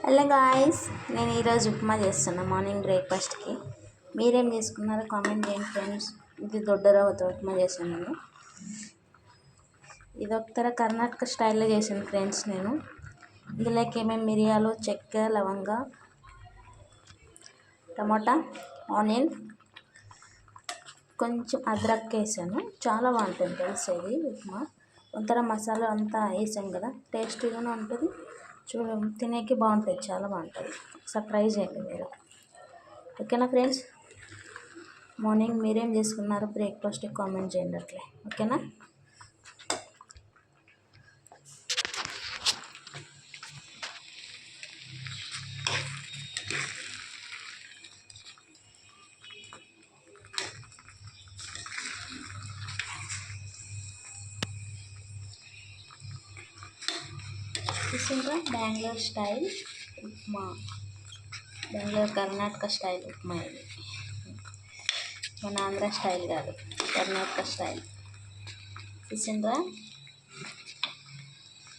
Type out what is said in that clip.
Hello guys, నేను ఈరోజు ఉప్మా చేస్తున్నా మార్నింగ్ బ్రేక్ఫాస్ట్కి. మీరేం చేసుకున్నారో కామెంట్ చేయండి ఫ్రెండ్స్. ఇది దొడ్డ రవ్వతో ఉప్మా చేశాను నేను. ఇది ఒకతర కర్ణాటక స్టైల్లో చేశాను ఫ్రెండ్స్ నేను. ఇందులోకి ఏమేమి మిరియాలు, చెక్క, లవంగ, టమాటా, ఆనియన్, కొంచెం అద్రక్ వేసాను. చాలా బాగుంటుంది ఫ్రెండ్స్ ఇది ఉప్మా. ఒకతర మసాలా అంతా వేసాం కదా, టేస్టీగానే ఉంటుంది. తినేకి బాగుంటుంది, చాలా బాగుంటుంది. ఒకసారి ట్రై చేయండి మీరు. ఓకేనా ఫ్రెండ్స్? మార్నింగ్ మీరేం చేసుకున్నారు బ్రేక్ఫాస్ట్కి కామెంట్ చేయండి అట్లే. ఓకేనా? చూసిండ్రా, బెంగళూరు స్టైల్ ఉప్మా, బెంగళూరు కర్ణాటక స్టైల్ ఉప్మా. ఇది మన ఆంధ్ర స్టైల్ కాదు, కర్ణాటక స్టైల్. చూసిండ్రా.